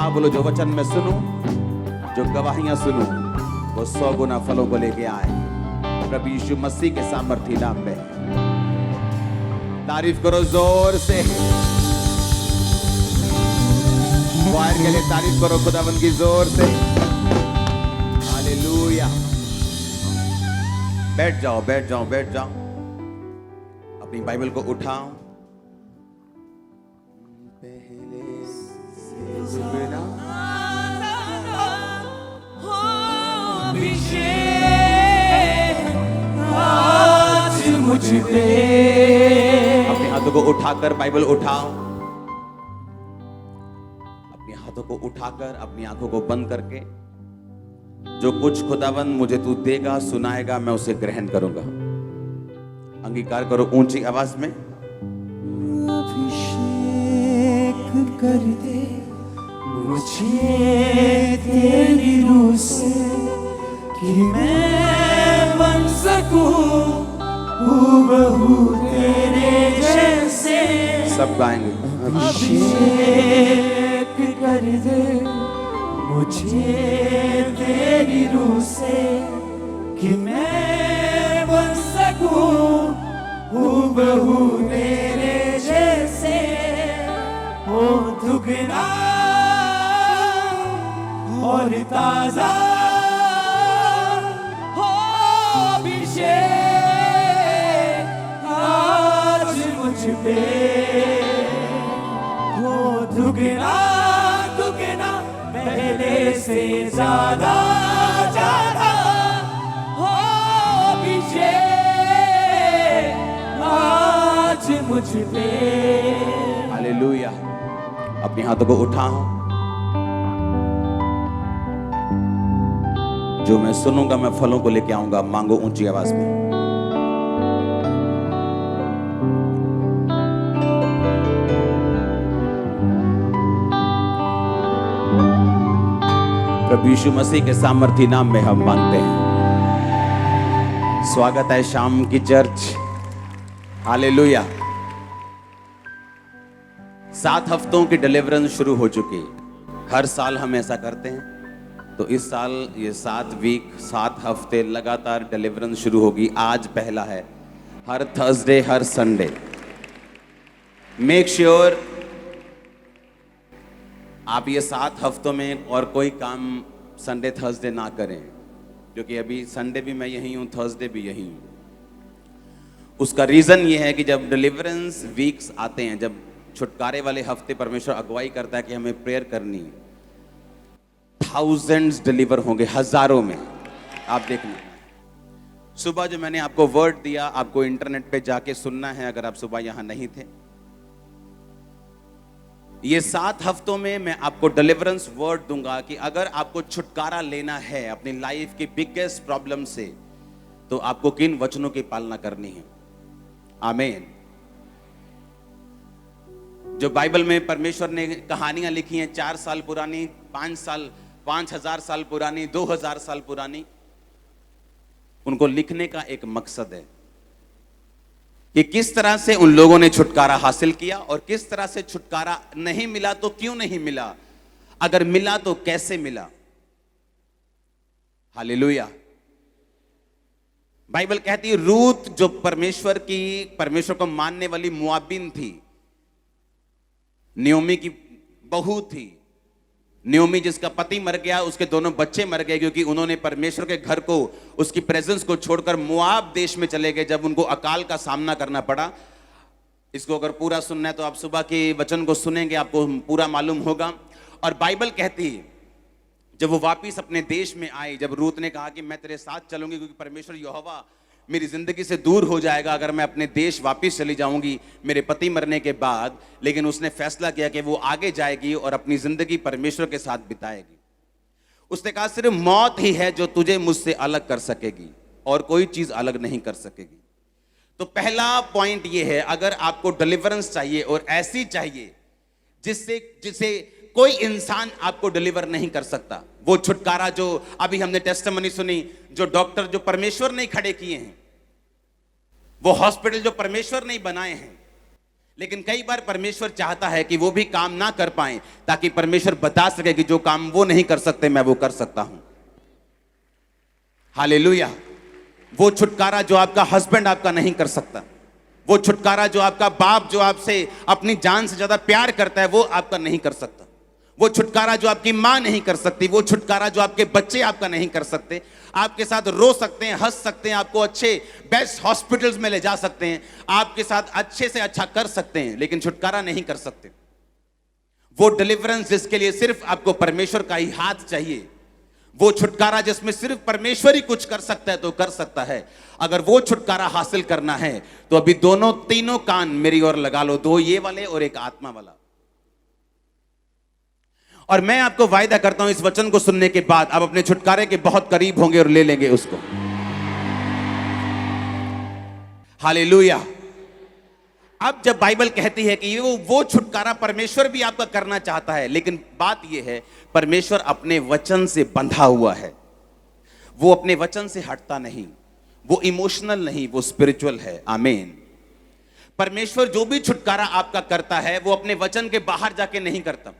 हाँ बोलो, जो वचन मैं सुनूं, जो गवाहियां सुनूं, वो 100 गुना फलों को लेके आए प्रभु यीशु मसीह के सामर्थी नाम में। तारीफ करो जोर से, वायर के लिए तारीफ करो खुदावन की जोर से। हालेलुया। बैठ जाओ, बैठ जाओ, बैठ जाओ। अपनी बाइबल को उठाओ। पहले से जुगना आज मुझ पे। अपने हाथों को उठाकर बाइबल उठाओ। अपने हाथों को उठाकर अपनी आंखों को बंद करके जो कुछ खुदावन मुझे तू देगा, सुनाएगा, मैं उसे ग्रहण करूंगा। अंगीकार करो ऊंची आवाज में। अभिषेक कर दे मुझे तेरी रूह से, कि मैं बन सकूं हूबहू तेरे जैसे। सब गाएंगे। अभिषेक कर दे मुझे तेरी रूह से, कि मैं बन सकूं हूबहू तेरे जैसे। हो दुगना और ताजा हो अभिषेक आज मुझ पे। हो दुगना दुगना पहले से ज्यादा ज्यादा हो अभिषेक आज मुझ पे। हालेलुया। अपने हाथों को उठाओ। जो मैं सुनूंगा मैं फलों को लेके आऊंगा। मांगो ऊंची आवाज में। प्रभु यीशु मसीह के सामर्थी नाम में हम मांगते हैं। स्वागत है शाम की चर्च। हालेलुया। 7 हफ्तों की डिलीवरेंस शुरू हो चुकी। हर साल हम ऐसा करते हैं, तो इस साल ये 7 वीक 7 हफ्ते लगातार डिलीवरेंस शुरू होगी। आज पहला है, हर थर्सडे हर संडे। मेक श्योर आप ये 7 हफ्तों में और कोई काम संडे थर्सडे ना करें, क्योंकि अभी संडे भी मैं यहीं हूँ, थर्सडे भी यहीं हूँ। उसका रीज़न ये है कि जब डिलीवरेंस वीक्स आते हैं, जब छुटकारे वाले हफ्ते परमेश्वर अगुवाई करता है कि हमें प्रेयर करनी है, थाउजेंड्स डिलीवर होंगे, हजारों में। आप देखना, सुबह जो मैंने आपको वर्ड दिया, आपको इंटरनेट पे जाके सुनना है अगर आप सुबह यहां नहीं थे। ये 7 हफ्तों में मैं आपको डिलीवरेंस वर्ड दूंगा कि अगर आपको छुटकारा लेना है अपनी लाइफ की बिगेस्ट प्रॉब्लम से, तो आपको किन वचनों की पालना करनी है। आमीन। जो बाइबल में परमेश्वर ने कहानियां लिखी हैं 4 साल पुरानी, 5,000 साल पुरानी, 2000 साल पुरानी, उनको लिखने का एक मकसद है कि किस तरह से उन लोगों ने छुटकारा हासिल किया और किस तरह से छुटकारा नहीं मिला तो क्यों नहीं मिला, अगर मिला तो कैसे मिला। हालेलुया। बाइबल कहती है रूत जो परमेश्वर को मानने वाली मुआबिन थी, नियोमी की बहू थी। नियोमी जिसका पति मर गया, उसके दोनों बच्चे मर गए, क्योंकि उन्होंने परमेश्वर के घर को, उसकी प्रेजेंस को छोड़कर मोआब देश में चले गए जब उनको अकाल का सामना करना पड़ा। इसको अगर पूरा सुनना है तो आप सुबह के वचन को सुनेंगे, आपको पूरा मालूम होगा। और बाइबल कहती है जब वो वापिस अपने देश में आई, जब रूत ने कहा कि मैं तेरे साथ चलूंगी क्योंकि परमेश्वर यहोवा मेरी जिंदगी से दूर हो जाएगा अगर मैं अपने देश वापिस चली जाऊंगी मेरे पति मरने के बाद, लेकिन उसने फैसला किया कि वो आगे जाएगी और अपनी जिंदगी परमेश्वर के साथ बिताएगी। उसने कहा सिर्फ मौत ही है जो तुझे मुझसे अलग कर सकेगी और कोई चीज अलग नहीं कर सकेगी। तो पहला पॉइंट ये है, अगर आपको डिलीवरेंस चाहिए और ऐसी चाहिए जिसे कोई इंसान आपको डिलीवर नहीं कर सकता, वो छुटकारा जो अभी हमने टेस्टिमनी सुनी, जो डॉक्टर जो परमेश्वर नहीं खड़े किए हैं, वो हॉस्पिटल जो परमेश्वर नहीं बनाए हैं, लेकिन कई बार परमेश्वर चाहता है कि वो भी काम ना कर पाए, ताकि परमेश्वर बता सके कि जो काम वो नहीं कर सकते मैं वो कर सकता हूं। हालेलुया। वो छुटकारा जो आपका हस्बैंड आपका नहीं कर सकता, वो छुटकारा जो आपका बाप जो आपसे अपनी जान से ज्यादा प्यार करता है वो आपका नहीं कर सकता, वो छुटकारा जो आपकी मां नहीं कर सकती, वो छुटकारा जो आपके बच्चे आपका नहीं कर सकते। आपके साथ रो सकते हैं, हंस सकते हैं, आपको अच्छे बेस्ट हॉस्पिटल्स में ले जा सकते हैं, आपके साथ अच्छे से अच्छा कर सकते हैं, लेकिन छुटकारा नहीं कर सकते। वो डिलीवरेंस जिसके लिए सिर्फ आपको परमेश्वर का ही हाथ चाहिए, वो छुटकारा जिसमें सिर्फ परमेश्वर ही कुछ कर सकता है तो कर सकता है। अगर वो छुटकारा हासिल करना है तो अभी दोनों तीनों कान मेरी ओर लगा लो, दो ये वाले और एक आत्मा वाला। और मैं आपको वायदा करता हूं इस वचन को सुनने के बाद आप अपने छुटकारे के बहुत करीब होंगे और ले लेंगे उसको। हालेलुया। अब जब बाइबल कहती है कि वो छुटकारा परमेश्वर भी आपका करना चाहता है, लेकिन बात यह है परमेश्वर अपने वचन से बंधा हुआ है, वो अपने वचन से हटता नहीं, वो इमोशनल नहीं, वो स्पिरिचुअल है। आमीन। परमेश्वर जो भी छुटकारा आपका करता है वो अपने वचन के बाहर जाके नहीं करता,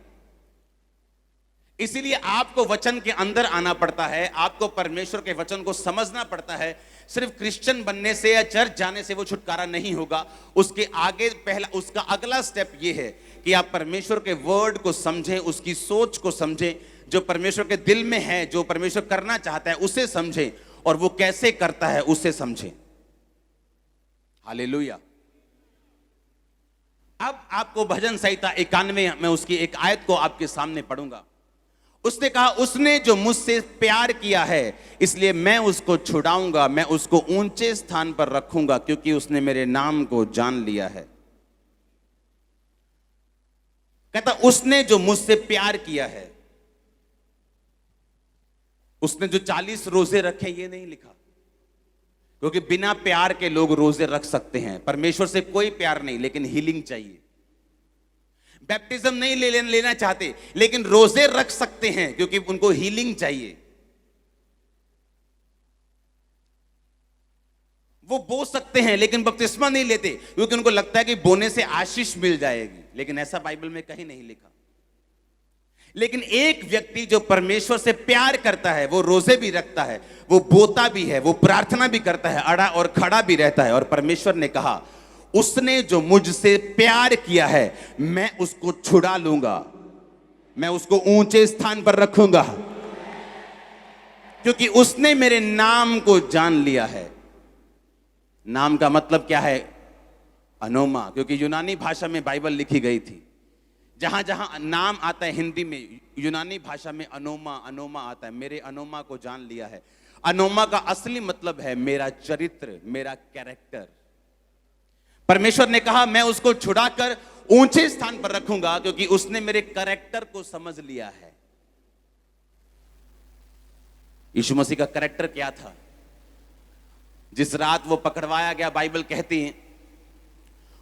इसीलिए आपको वचन के अंदर आना पड़ता है, आपको परमेश्वर के वचन को समझना पड़ता है। सिर्फ क्रिश्चियन बनने से या चर्च जाने से वो छुटकारा नहीं होगा, उसके आगे उसका अगला स्टेप ये है कि आप परमेश्वर के वर्ड को समझें, उसकी सोच को समझें, जो परमेश्वर के दिल में है, जो परमेश्वर करना चाहता है उसे समझें, और वो कैसे करता है उसे समझें। हालेलुया। अब आपको भजन संहिता 91 में उसकी एक आयत को आपके सामने पढ़ूंगा। उसने कहा, उसने जो मुझसे प्यार किया है इसलिए मैं उसको छुड़ाऊंगा, मैं उसको ऊंचे स्थान पर रखूंगा, क्योंकि उसने मेरे नाम को जान लिया है। कहता उसने जो मुझसे प्यार किया है, उसने जो 40 रोजे रखे ये नहीं लिखा, क्योंकि बिना प्यार के लोग रोजे रख सकते हैं। परमेश्वर से कोई प्यार नहीं, लेकिन हीलिंग चाहिए। बैप्टिज्म नहीं लेना चाहते, लेकिन रोजे रख सकते हैं क्योंकि उनको हीलिंग चाहिए। वो बो सकते हैं लेकिन बपतिस्मा नहीं लेते क्योंकि उनको लगता है कि बोने से आशीष मिल जाएगी, लेकिन ऐसा बाइबल में कहीं नहीं लिखा। लेकिन एक व्यक्ति जो परमेश्वर से प्यार करता है वो रोजे भी रखता है, वो बोता भी है, वो प्रार्थना भी करता है, अड़ा और खड़ा भी रहता है। और परमेश्वर ने कहा उसने जो मुझसे प्यार किया है मैं उसको छुड़ा लूंगा, मैं उसको ऊंचे स्थान पर रखूंगा, क्योंकि उसने मेरे नाम को जान लिया है। नाम का मतलब क्या है? अनोमा, क्योंकि यूनानी भाषा में बाइबल लिखी गई थी। जहां जहां नाम आता है हिंदी में, यूनानी भाषा में अनोमा अनोमा आता है। मेरे अनोमा को जान लिया है। अनोमा का असली मतलब है मेरा चरित्र, मेरा कैरेक्टर। परमेश्वर ने कहा मैं उसको छुड़ाकर ऊंचे स्थान पर रखूंगा क्योंकि उसने मेरे कैरेक्टर को समझ लिया है। यीशु मसीह का कैरेक्टर क्या था? जिस रात वो पकड़वाया गया, बाइबल कहती है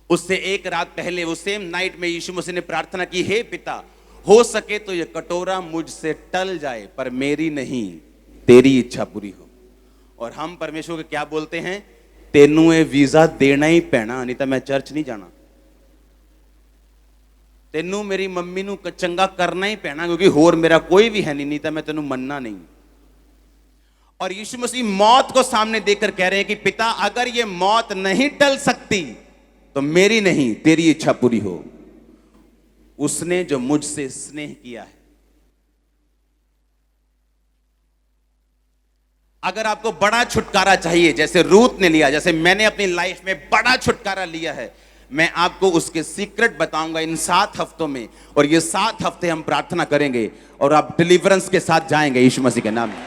उससे एक रात पहले, वो सेम नाइट में यीशु मसीह ने प्रार्थना की, हे पिता हो सके तो ये कटोरा मुझसे टल जाए, पर मेरी नहीं तेरी इच्छा पूरी हो। और हम परमेश्वर को क्या बोलते हैं? तेनू ये वीजा देना ही पैना, नहीं तो मैं चर्च नहीं जाना। तेनू मेरी मम्मी नू चंगा करना ही पैना, क्योंकि होर मेरा कोई भी है नहीं तो मैं तेनू मनना नहीं। और यीशु मसीह मौत को सामने देखकर कह रहे हैं कि पिता अगर ये मौत नहीं टल सकती तो मेरी नहीं तेरी इच्छा पूरी हो। उसने जो मुझसे स्नेह किया है। अगर आपको बड़ा छुटकारा चाहिए, जैसे रूत ने लिया, जैसे मैंने अपनी लाइफ में बड़ा छुटकारा लिया है, मैं आपको उसके सीक्रेट बताऊंगा इन 7 हफ्तों में। और ये 7 हफ्ते हम प्रार्थना करेंगे और आप डिलीवरेंस के साथ जाएंगे यीशु मसीह के नाम में।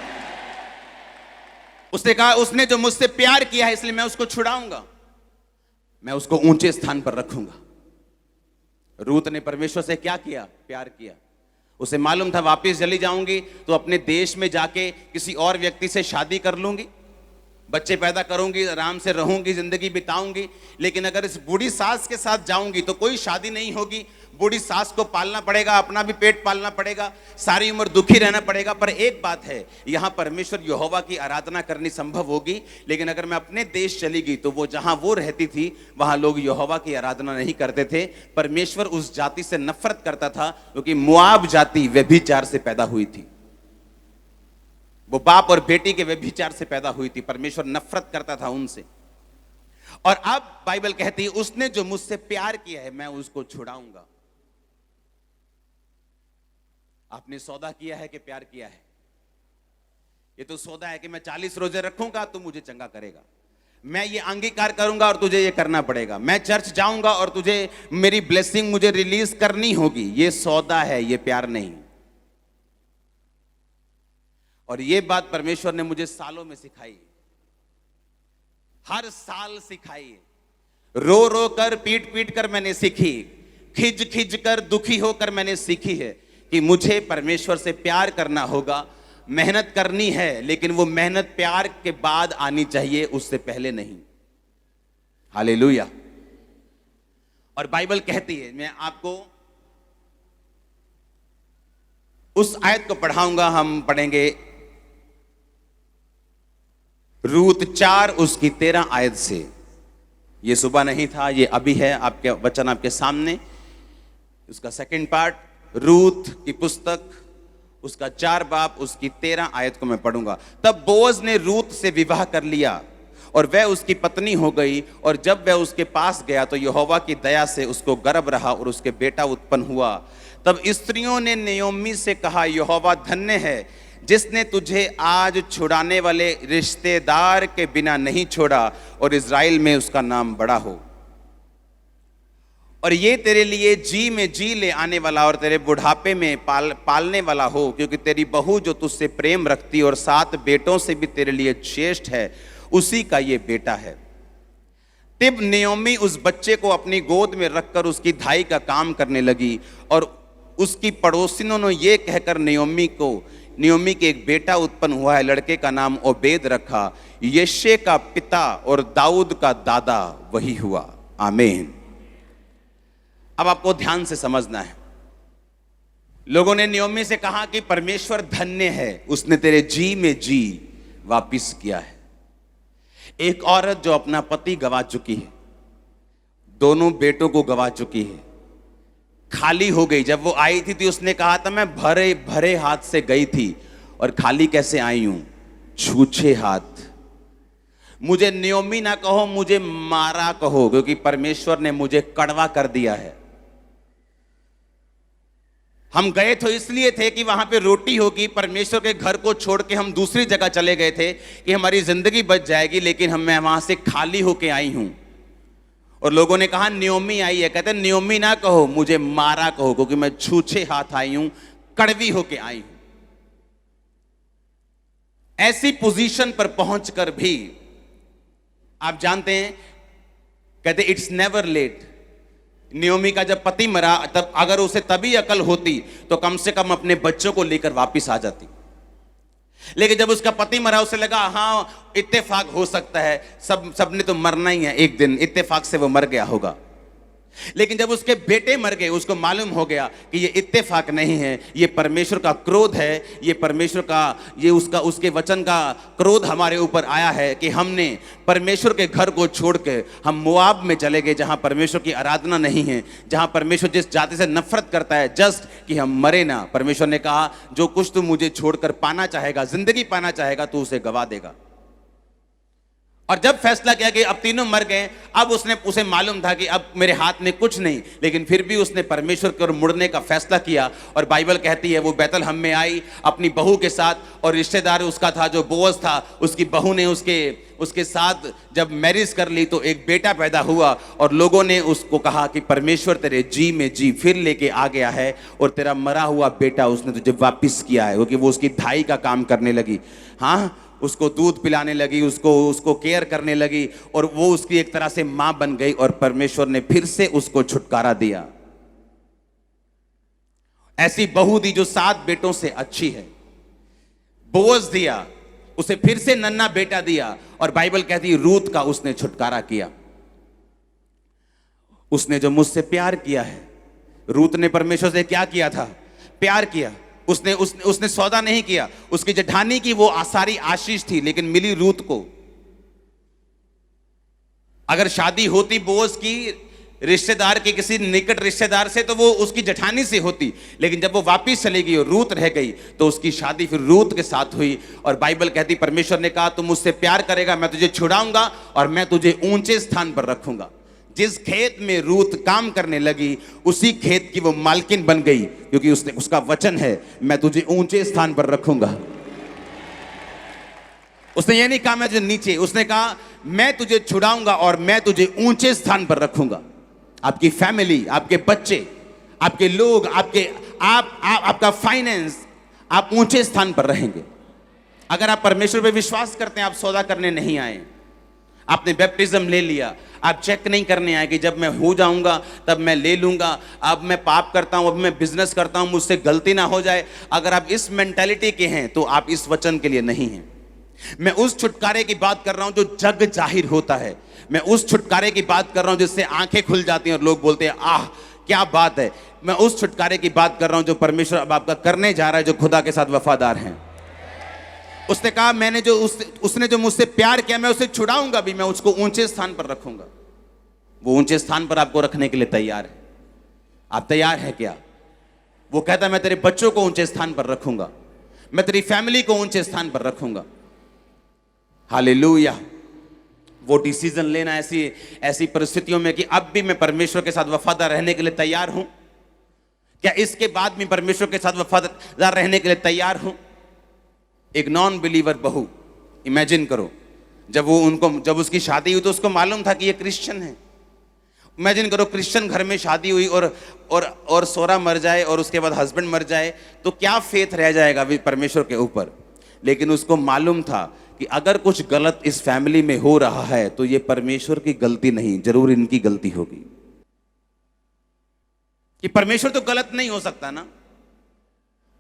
उसने कहा उसने जो मुझसे प्यार किया है इसलिए मैं उसको छुड़ाऊंगा, मैं उसको ऊंचे स्थान पर रखूंगा। रूत ने परमेश्वर से क्या किया? प्यार किया। उसे मालूम था वापस चली जाऊंगी तो अपने देश में जाके किसी और व्यक्ति से शादी कर लूंगी, बच्चे पैदा करूंगी, आराम से रहूंगी, जिंदगी बिताऊंगी, लेकिन अगर इस बूढ़ी सास के साथ जाऊंगी तो कोई शादी नहीं होगी। बूढ़ी सास को पालना पड़ेगा, अपना भी पेट पालना पड़ेगा, सारी उम्र दुखी रहना पड़ेगा। पर एक बात है, यहां परमेश्वर यहोवा की आराधना करनी संभव होगी, लेकिन अगर मैं अपने देश चली गई तो वो जहां वो रहती थी वहां लोग यहोवा की आराधना नहीं करते थे। परमेश्वर उस जाति से नफरत करता था क्योंकि मोआब जाति व्यभिचार से पैदा हुई थी। वो बाप और बेटी के व्यभिचार से पैदा हुई थी। परमेश्वर नफरत करता था उनसे। और अब बाइबल कहती है उसने जो मुझसे प्यार किया है मैं उसको छुड़ाऊंगा। आपने सौदा किया है कि प्यार किया है? ये तो सौदा है कि मैं 40 रोजे रखूंगा तो मुझे चंगा करेगा, मैं ये अंगीकार करूंगा और तुझे ये करना पड़ेगा, मैं चर्च जाऊंगा और तुझे मेरी ब्लेसिंग मुझे रिलीज करनी होगी। ये सौदा है, ये प्यार नहीं। और ये बात परमेश्वर ने मुझे सालों में सिखाई, हर साल सिखाई। रो रो कर, पीट पीट कर मैंने सीखी, खिज खिज कर, दुखी होकर मैंने सीखी है कि मुझे परमेश्वर से प्यार करना होगा, मेहनत करनी है, लेकिन वो मेहनत प्यार के बाद आनी चाहिए, उससे पहले नहीं। हालेलुया। और बाइबल कहती है, मैं आपको उस आयत को पढ़ाऊंगा। हम पढ़ेंगे रूत 4 उसकी 13 आयत से। ये सुबह नहीं था, ये अभी है, आपके वचन आपके सामने। उसका सेकंड पार्ट, रूत की पुस्तक, उसका 4 बाब उसकी 13 आयत को मैं पढ़ूंगा। तब बोअज ने रूत से विवाह कर लिया और वह उसकी पत्नी हो गई। और जब वह उसके पास गया तो यहोवा की दया से उसको गर्भ रहा और उसके बेटा उत्पन्न हुआ। तब स्त्रियों ने नयोमी से कहा, यहोवा धन्य है जिसने तुझे आज छुड़ाने वाले रिश्तेदार के बिना नहीं छोड़ा और इज़राइल में उसका नाम बड़ा हो। और ये तेरे लिए जी में जी ले आने वाला और तेरे बुढ़ापे में पालने वाला हो, क्योंकि तेरी बहू जो तुझसे प्रेम रखती और 7 बेटों से भी तेरे लिए श्रेष्ठ है, उसी का ये बेटा है। तब नयोमी उस बच्चे को अपनी गोद में रखकर उसकी धाई का काम करने लगी। और उसकी पड़ोसिनों ने ये कहकर नयोमी के एक बेटा उत्पन्न हुआ है, लड़के का नाम ओबेद रखा। यिशै का पिता और दाऊद का दादा वही हुआ। आमीन। अब आपको ध्यान से समझना है। लोगों ने नयोमी से कहा कि परमेश्वर धन्य है, उसने तेरे जी में जी वापिस किया है। एक औरत जो अपना पति गवा चुकी है, दोनों बेटों को गवा चुकी है, खाली हो गई। जब वो आई थी तो उसने कहा था मैं भरे भरे हाथ से गई थी और खाली कैसे आई हूं? छूछे हाथ। मुझे नयोमी ना कहो, मुझे मारा कहो, क्योंकि परमेश्वर ने मुझे कड़वा कर दिया है। हम गए तो इसलिए थे कि वहां पे रोटी होगी। परमेश्वर के घर को छोड़ के हम दूसरी जगह चले गए थे कि हमारी जिंदगी बच जाएगी, लेकिन मैं वहां से खाली होके आई हूं। और लोगों ने कहा नयोमी आई है, कहते नयोमी ना कहो, मुझे मारा कहो, क्योंकि मैं छूछे हाथ आई हूं, कड़वी होके आई हूं। ऐसी पोजीशन पर पहुंचकर भी आप जानते हैं, कहते इट्स नेवर लेट। नयोमी का जब पति मरा, तब अगर उसे तभी अकल होती तो कम से कम अपने बच्चों को लेकर वापिस आ जाती। लेकिन जब उसका पति मरा, उसे लगा हाँ इत्तेफाक हो सकता है, सबने तो मरना ही है एक दिन, इत्तेफाक से वो मर गया होगा। लेकिन जब उसके बेटे मर गए, उसको मालूम हो गया कि ये इत्तेफाक नहीं है, ये परमेश्वर का क्रोध है, ये परमेश्वर का, ये उसके वचन का क्रोध हमारे ऊपर आया है कि हमने परमेश्वर के घर को छोड़ के हम मोआब में चले गए, जहां परमेश्वर की आराधना नहीं है, जहां परमेश्वर जिस जाति से नफरत करता है, जस्ट कि हम मरे ना। परमेश्वर ने कहा जो कुछ तू मुझे छोड़कर पाना चाहेगा, जिंदगी पाना चाहेगा, तू उसे गवा देगा। और जब फैसला किया कि अब तीनों मर गए, अब उसे मालूम था कि अब मेरे हाथ में कुछ नहीं, लेकिन फिर भी उसने परमेश्वर की ओर मुड़ने का फैसला किया। और बाइबल कहती है वो बैतलहम में आई अपनी बहू के साथ, और रिश्तेदार उसका था जो बोअज था, उसकी बहू ने उसके साथ जब मैरिज कर ली तो एक बेटा पैदा हुआ। और लोगों ने उसको कहा कि परमेश्वर तेरे जी में जी फिर लेके आ गया है और तेरा मरा हुआ बेटा उसने तुझे वापिस किया है, क्योंकि वो उसकी धाई का काम करने लगी। हाँ, उसको दूध पिलाने लगी, उसको केयर करने लगी, और वो उसकी एक तरह से मां बन गई। और परमेश्वर ने फिर से उसको छुटकारा दिया। ऐसी बहू दी जो 7 बेटों से अच्छी है। बोअज दिया उसे फिर से नन्हा बेटा दिया, और बाइबल कहती है रूत का उसने छुटकारा किया। उसने जो मुझसे प्यार किया है, रूत ने परमेश्वर से क्या किया था? प्यार किया। उसने सौदा नहीं किया। उसकी जेठानी की वो सारी आशीष थी, लेकिन मिली रूत को। अगर शादी होती बोअज की रिश्तेदार के किसी निकट रिश्तेदार से, तो वो उसकी जेठानी से होती, लेकिन जब वो वापिस चली गई और रूत रह गई, तो उसकी शादी फिर रूत के साथ हुई। और बाइबल कहती परमेश्वर ने कहा तुम मुझसे प्यार करेगा, मैं तुझे छुड़ाऊंगा और मैं तुझे ऊंचे स्थान पर रखूंगा। जिस खेत में रूत काम करने लगी, उसी खेत की वो मालकिन बन गई, क्योंकि उसका वचन है मैं तुझे ऊंचे स्थान पर रखूंगा। उसने ये नहीं कहा मैं तुझे नीचे, उसने कहा मैं तुझे छुड़ाऊंगा और मैं तुझे ऊंचे स्थान पर रखूंगा। आपकी फैमिली, आपके बच्चे, आपके लोग, आपका फाइनेंस, आप ऊंचे स्थान पर रहेंगे। अगर आप परमेश्वर पे विश्वास करते हैं, आप सौदा करने नहीं आए, आपने बैप्टिज्म ले लिया, आप चेक नहीं करने आए कि जब मैं हो जाऊंगा तब मैं ले लूंगा, अब मैं पाप करता हूं, अब मैं बिजनेस करता हूं, मुझसे गलती ना हो जाए। अगर आप इस मेंटालिटी के हैं तो आप इस वचन के लिए नहीं हैं। मैं उस छुटकारे की बात कर रहा हूं जो जग जाहिर होता है। मैं उस छुटकारे की बात कर रहा हूं जिससे आंखें खुल जाती हैं और लोग बोलते हैं आह क्या बात है। मैं उस छुटकारे की बात कर रहा हूं जो परमेश्वर अब आपका करने जा रहा है, जो खुदा के साथ वफादार हैं। उसने कहा उसने जो मुझसे प्यार किया, मैं उसे छुड़ाऊंगा भी, मैं उसको ऊंचे स्थान पर रखूंगा। वो ऊंचे स्थान पर आपको रखने के लिए तैयार है। आप तैयार हैं क्या? वो कहता है मैं तेरे बच्चों को ऊंचे स्थान पर रखूंगा, मैं तेरी फैमिली को ऊंचे स्थान पर रखूंगा। हालेलुया। वो डिसीजन लेना ऐसी परिस्थितियों में कि अब भी मैं परमेश्वर के साथ वफादार रहने के लिए तैयार हूं क्या? इसके बाद भी परमेश्वर के साथ वफादार रहने के लिए तैयार हूं? एक नॉन बिलीवर बहू, इमेजिन करो, जब उसकी शादी हुई तो उसको मालूम था कि ये क्रिश्चियन है। इमेजिन करो क्रिश्चियन घर में शादी हुई और सोरा मर जाए और उसके बाद हस्बैंड मर जाए, तो क्या फेथ रह जाएगा परमेश्वर के ऊपर। लेकिन उसको मालूम था कि अगर कुछ गलत इस फैमिली में हो रहा है तो ये परमेश्वर की गलती नहीं, जरूर इनकी गलती होगी। कि परमेश्वर तो गलत नहीं हो सकता ना।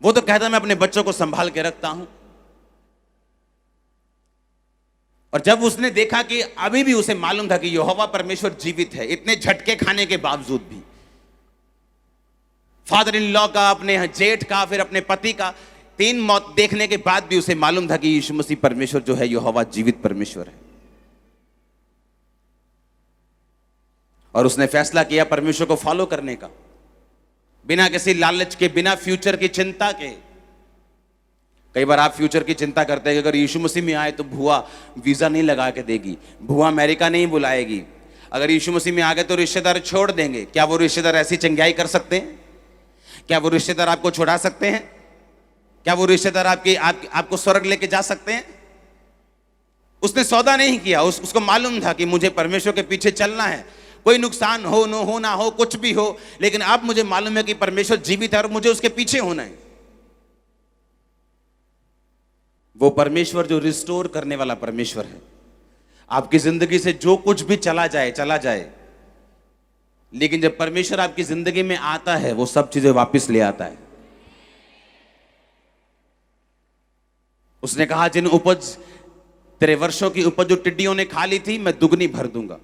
वो तो कहता मैं अपने बच्चों को संभाल के रखता हूं। और जब उसने देखा कि अभी भी उसे मालूम था कि यहोवा परमेश्वर जीवित है, इतने झटके खाने के बावजूद भी, फादर इन लॉ का, अपने जेठ का, फिर अपने पति का 3 मौत देखने के बाद भी उसे मालूम था कि यीशु मसीह परमेश्वर जो है यहोवा जीवित परमेश्वर है। और उसने फैसला किया परमेश्वर को फॉलो करने का, बिना किसी लालच के, बिना फ्यूचर की चिंता के। कई बार आप फ्यूचर की चिंता करते हैं कि अगर यीशु मसीह में आए तो भुआ वीजा नहीं लगा के देगी, भुआ अमेरिका नहीं बुलाएगी, अगर यीशु मसीह में आ गए तो रिश्तेदार छोड़ देंगे। क्या वो रिश्तेदार ऐसी चंगाई कर सकते हैं? क्या वो रिश्तेदार आपको छुड़ा सकते हैं? क्या वो रिश्तेदार आपको स्वर्ग लेके जा सकते हैं? उसने सौदा नहीं किया। उसको मालूम था कि मुझे परमेश्वर के पीछे चलना है, कोई नुकसान हो ना हो, कुछ भी हो, लेकिन अब मुझे मालूम है कि परमेश्वर जीवित है और मुझे उसके पीछे होना है। वो परमेश्वर जो रिस्टोर करने वाला परमेश्वर है। आपकी जिंदगी से जो कुछ भी चला जाए, लेकिन जब परमेश्वर आपकी जिंदगी में आता है वो सब चीजें वापस ले आता है। उसने कहा जिन उपज तेरे वर्षों की उपज जो टिड्डियों ने खा ली थी, मैं दुगनी भर दूंगा।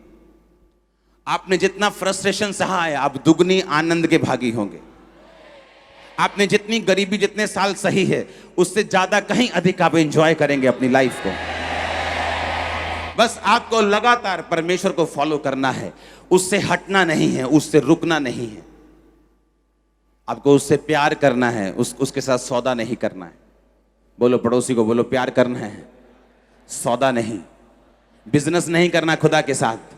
आपने जितना फ्रस्ट्रेशन सहा है, आप दुगनी आनंद के भागी होंगे। आपने जितनी गरीबी जितने साल सही है, उससे ज्यादा कहीं अधिक आप एंजॉय करेंगे अपनी लाइफ को। बस आपको लगातार परमेश्वर को फॉलो करना है, उससे हटना नहीं है, उससे रुकना नहीं है। आपको उससे प्यार करना है, उसके साथ सौदा नहीं करना है। बोलो पड़ोसी को, बोलो प्यार करना है, सौदा नहीं। बिजनेस नहीं करना खुदा के साथ,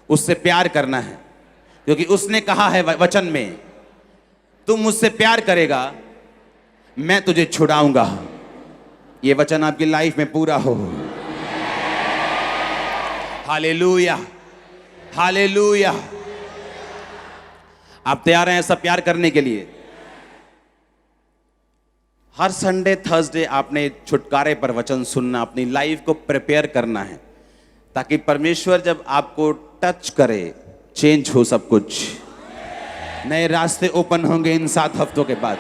उससे प्यार करना है। क्योंकि उसने कहा है वचन में, तुम मुझसे प्यार करेगा मैं तुझे छुड़ाऊंगा। ये वचन आपकी लाइफ में पूरा हो। Hallelujah, hallelujah. आप तैयार हैं ऐसा प्यार करने के लिए? हर संडे थर्सडे आपने छुटकारे पर वचन सुनना, अपनी लाइफ को प्रिपेयर करना है, ताकि परमेश्वर जब आपको टच करे चेंज हो सब कुछ। नए रास्ते ओपन होंगे इन 7 हफ्तों के बाद।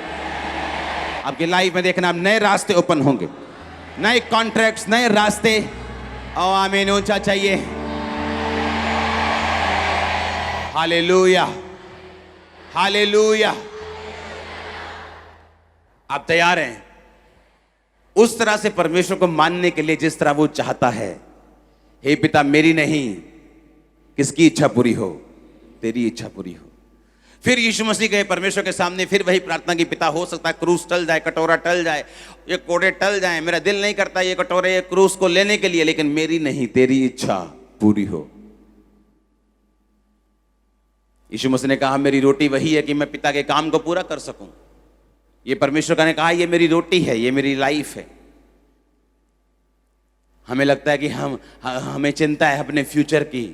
आपकी लाइफ में देखना, आप नए रास्ते ओपन होंगे। नए कॉन्ट्रैक्ट्स, नए रास्ते। और आमीन ऊंचा चाहिए। Hallelujah, hallelujah. आप तैयार हैं उस तरह से परमेश्वर को मानने के लिए जिस तरह वो चाहता है? हे पिता, मेरी नहीं, किसकी इच्छा पूरी हो? तेरी इच्छा पूरी हो। फिर यीशु मसीह गए परमेश्वर के सामने, फिर वही प्रार्थना की, पिता हो सकता है क्रूस टल जाए, कटोरा टल जाए, ये कोड़े टल जाए, मेरा दिल नहीं करता ये कटोरे ये क्रूस को लेने के लिए, लेकिन मेरी नहीं, तेरी इच्छा पूरी हो। यीशु मसीह ने कहा मेरी रोटी वही है कि मैं पिता के काम को पूरा कर सकूं। ये परमेश्वर का ने कहा ये मेरी रोटी है, ये मेरी लाइफ है। हमें लगता है कि हमें चिंता है अपने फ्यूचर की।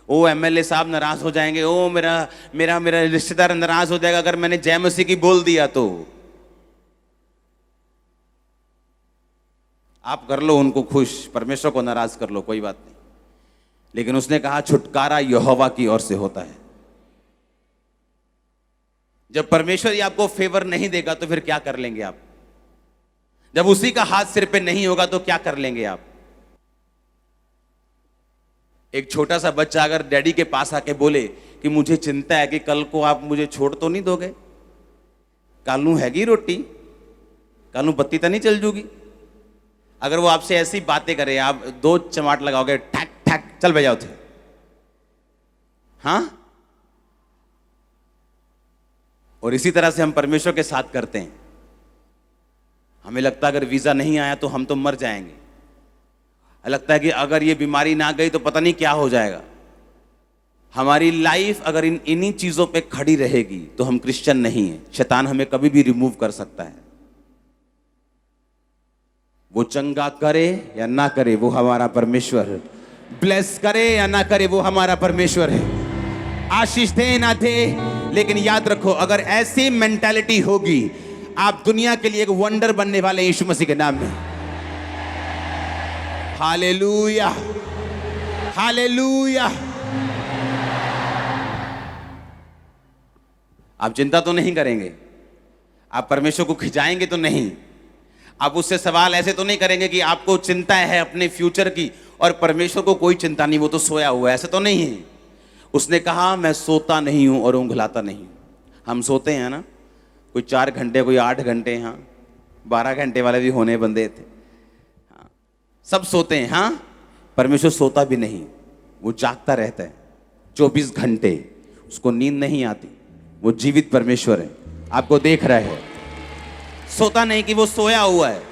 ओ एमएलए साहब नाराज हो जाएंगे, ओ मेरा मेरा मेरा रिश्तेदार नाराज हो जाएगा अगर मैंने जय मसीह की बोल दिया तो। आप कर लो उनको खुश, परमेश्वर को नाराज कर लो, कोई बात नहीं। लेकिन उसने कहा छुटकारा यहोवा की ओर से होता है। जब परमेश्वर ही आपको फेवर नहीं देगा तो फिर क्या कर लेंगे आप? जब उसी का हाथ सिर पे नहीं होगा तो क्या कर लेंगे आप? एक छोटा सा बच्चा अगर डैडी के पास आके बोले कि मुझे चिंता है कि कल को आप मुझे छोड़ तो नहीं दोगे, कालू हैगी रोटी, कालू बत्ती तो नहीं चल जूगी। अगर वो आपसे ऐसी बातें करे, आप दो चमाट लगाओगे, ठैक ठैक, चल बजाओ थे। हाँ, और इसी तरह से हम परमेश्वर के साथ करते हैं। हमें लगता है अगर वीजा नहीं आया तो हम तो मर जाएंगे। लगता है कि अगर ये बीमारी ना गई तो पता नहीं क्या हो जाएगा। हमारी लाइफ अगर इन्हीं चीजों पे खड़ी रहेगी तो हम क्रिश्चियन नहीं है। शैतान हमें कभी भी रिमूव कर सकता है। वो चंगा करे या ना करे वो हमारा परमेश्वर है। ब्लेस करे या ना करे वो हमारा परमेश्वर है। आशीष दे ना दे, लेकिन याद रखो अगर ऐसी मेंटालिटी होगी आप दुनिया के लिए एक वंडर बनने वाले यीशु मसीह के नाम में। Hallelujah, hallelujah. आप चिंता तो नहीं करेंगे, आप परमेश्वर को खिंचाएंगे तो नहीं। आप उससे सवाल ऐसे तो नहीं करेंगे कि आपको चिंता है अपने फ्यूचर की और परमेश्वर को कोई चिंता नहीं, वो तो सोया हुआ है, ऐसे तो नहीं है। उसने कहा मैं सोता नहीं हूं और ऊंघलाता नहीं। हम सोते हैं ना, कोई 4 घंटे, कोई 8 घंटे, हाँ 12 घंटे वाले भी होने बंदे थे, हाँ सब सोते हैं। हाँ, परमेश्वर सोता भी नहीं, वो जागता रहता है 24 घंटे, उसको नींद नहीं आती। वो जीवित परमेश्वर है, आपको देख रहा है, सोता नहीं कि वो सोया हुआ है।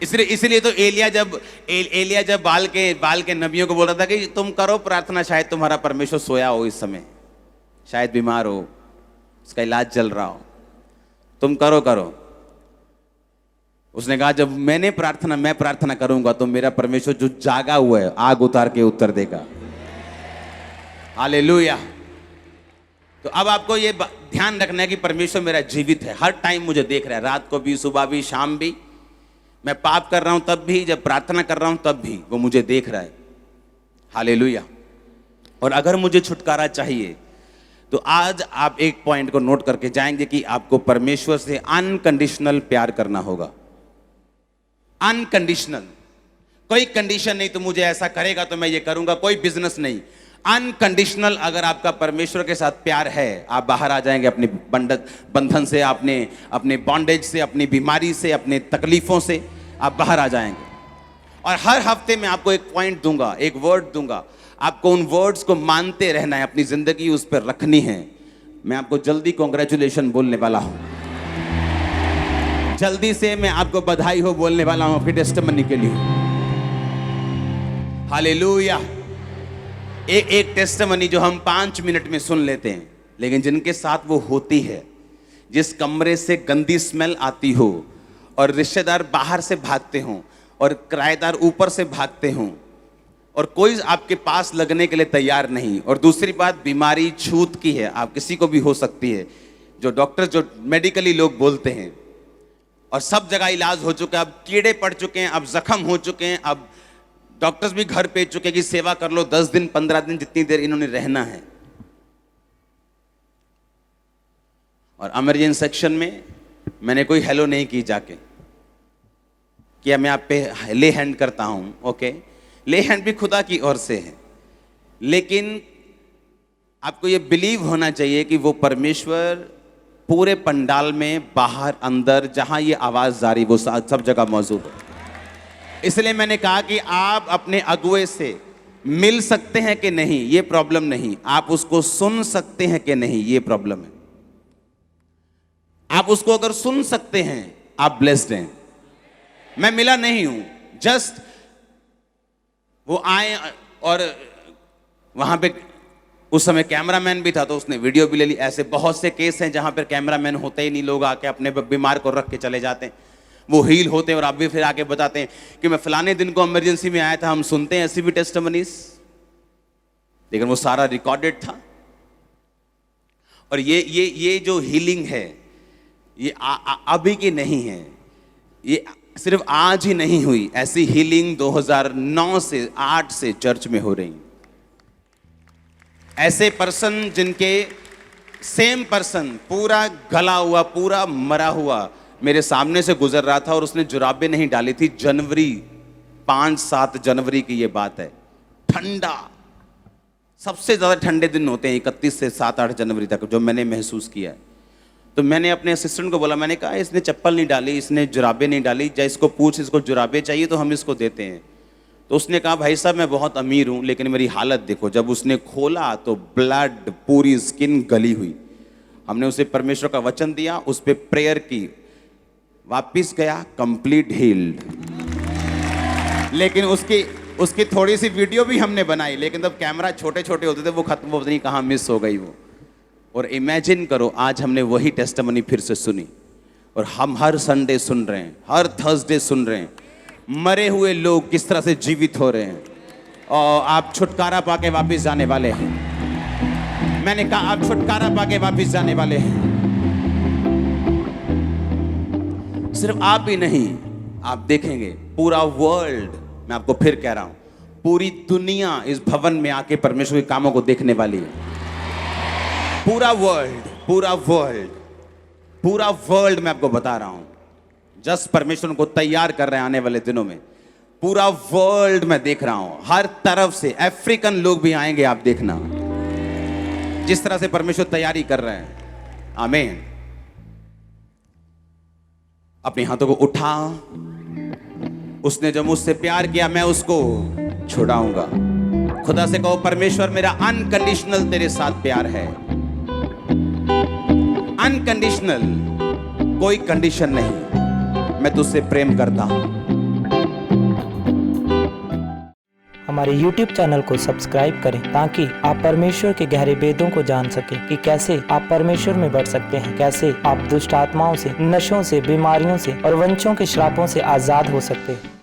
इसलिए तो एलिया जब बाल के नबियों को बोल रहा था कि तुम करो प्रार्थना, शायद तुम्हारा परमेश्वर सोया हो इस समय, शायद बीमार हो, उसका इलाज चल रहा हो, तुम करो। उसने कहा जब मैं प्रार्थना करूंगा तो मेरा परमेश्वर जो जागा हुआ है आग उतार के उत्तर देगा। हालेलुया। तो अब आपको ये ध्यान रखना है कि परमेश्वर मेरा जीवित है, हर टाइम मुझे देख रहा है, रात को भी, सुबह भी, शाम भी। मैं पाप कर रहा हूं तब भी, जब प्रार्थना कर रहा हूं तब भी वो मुझे देख रहा है। हालेलुया। और अगर मुझे छुटकारा चाहिए तो आज आप एक पॉइंट को नोट करके जाएंगे कि आपको परमेश्वर से अनकंडीशनल प्यार करना होगा। अनकंडीशनल, कोई कंडीशन नहीं, तो मुझे ऐसा करेगा तो मैं ये करूंगा, कोई बिजनेस नहीं। अनकंडीशनल अगर आपका परमेश्वर के साथ प्यार है, आप बाहर आ जाएंगे अपने बंधन से, अपने बॉन्डेज से, अपनी बीमारी से, अपने तकलीफों से आप बाहर आ जाएंगे। और हर हफ्ते में आपको एक पॉइंट दूंगा, एक वर्ड दूंगा, आपको उन वर्ड्स को मानते रहना है, अपनी जिंदगी उस पर रखनी है। मैं आपको जल्दी कॉन्ग्रेचुलेशन बोलने वाला हूं, जल्दी से मैं आपको बधाई हो बोलने वाला हूं आपके टेस्टिमनी के लिए। हालेलुया। एक टेस्टिमनी जो हम 5 मिनट में सुन लेते हैं, लेकिन जिनके साथ वो होती है, जिस कमरे से गंदी स्मेल आती हो और रिश्तेदार बाहर से भागते हों और किराएदार ऊपर से भागते हों और कोई आपके पास लगने के लिए तैयार नहीं, और दूसरी बात बीमारी छूत की है, आप किसी को भी हो सकती है, जो डॉक्टर जो मेडिकली लोग बोलते हैं, और सब जगह इलाज हो चुका है, अब कीड़े पड़ चुके हैं, अब जख्म हो चुके हैं, अब डॉक्टर्स भी घर भेज चुके हैं कि सेवा कर लो 10 दिन 15 दिन, जितनी देर इन्होंने रहना है। और इमरजेंसी सेक्शन में मैंने कोई हेलो नहीं की जाके, कि मैं आप पे ले हैंड करता हूं, ओके, ले हैंड भी खुदा की ओर से है, लेकिन आपको ये बिलीव होना चाहिए कि वो परमेश्वर पूरे पंडाल में, बाहर अंदर, जहां ये आवाज जारी वो सब जगह मौजूद है। इसलिए मैंने कहा कि आप अपने अगुए से मिल सकते हैं कि नहीं, ये प्रॉब्लम नहीं, आप उसको सुन सकते हैं कि नहीं, ये प्रॉब्लम है। आप उसको अगर सुन सकते हैं, आप ब्लेस्ड हैं। मैं मिला नहीं हूं, जस्ट वो आए और वहां पे उस समय कैमरामैन भी था तो उसने वीडियो भी ले ली। ऐसे बहुत से केस हैं जहां पर कैमरामैन होते ही नहीं, लोग आके अपने बीमार को रख के चले जाते हैं, वो हील होते हैं और आप भी फिर आके बताते हैं कि मैं फलाने दिन को इमरजेंसी में आया था। हम सुनते हैं ऐसी भी टेस्टिमनीज, लेकिन वो सारा रिकॉर्डेड था। और ये जो हीलिंग है ये अभी की नहीं है, ये सिर्फ आज ही नहीं हुई, ऐसी हीलिंग 2009 से 8 से चर्च में हो रही। ऐसे पर्सन जिनके सेम पर्सन पूरा गला हुआ, पूरा मरा हुआ मेरे सामने से गुजर रहा था और उसने जुराबें नहीं डाली थी। जनवरी 5-7 जनवरी की ये बात है, ठंडा, सबसे ज्यादा ठंडे दिन होते हैं 31 से 7-8 जनवरी तक, जो मैंने महसूस किया है। तो मैंने अपने असिस्टेंट को बोला, मैंने कहा इसने चप्पल नहीं डाली, इसने जुराबें नहीं डाली, या इसको पूछ, इसको जुराबें चाहिए तो हम इसको देते हैं। तो उसने कहा भाई साहब मैं बहुत अमीर हूं लेकिन मेरी हालत देखो। जब उसने खोला तो ब्लड, पूरी स्किन गली हुई। हमने उसे परमेश्वर का वचन दिया, उस पर प्रेयर की, वापिस गया कंप्लीट हील्ड। लेकिन उसकी थोड़ी सी वीडियो भी हमने बनाई, लेकिन तब कैमरा छोटे छोटे होते थे, वो खत्म, वो नहीं कहाँ मिस हो गई वो। और इमेजिन करो आज हमने वही टेस्टिमनी फिर से सुनी और हम हर संडे सुन रहे हैं, हर थर्सडे सुन रहे हैं, मरे हुए लोग किस तरह से जीवित हो रहे हैं और आप छुटकारा पाके वापस जाने वाले हैं। मैंने कहा आप छुटकारा पाके वापस जाने वाले हैं। सिर्फ आप ही नहीं, आप देखेंगे पूरा वर्ल्ड, मैं आपको फिर कह रहा हूं, पूरी दुनिया इस भवन में आके परमेश्वर के कामों को देखने वाली है। पूरा वर्ल्ड मैं आपको बता रहा हूं, जस्ट परमेश्वर को तैयार कर रहे हैं आने वाले दिनों में। पूरा वर्ल्ड मैं देख रहा हूं, हर तरफ से अफ्रीकन लोग भी आएंगे, आप देखना जिस तरह से परमेश्वर तैयारी कर रहे हैं। आमीन। अपने हाथों को उठा, उसने जो मुझसे प्यार किया मैं उसको छुड़ाऊंगा। खुदा से कहो परमेश्वर मेरा अनकंडीशनल तेरे साथ प्यार है, अनकंडीशनल, कोई कंडीशन नहीं, मैं तुझसे प्रेम करता हूं। हमारे YouTube चैनल को सब्सक्राइब करें ताकि आप परमेश्वर के गहरे वेदों को जान सकें कि कैसे आप परमेश्वर में बढ़ सकते हैं, कैसे आप दुष्ट आत्माओं से, नशों से, बीमारियों से और वंशों के श्रापों से आजाद हो सकते हैं।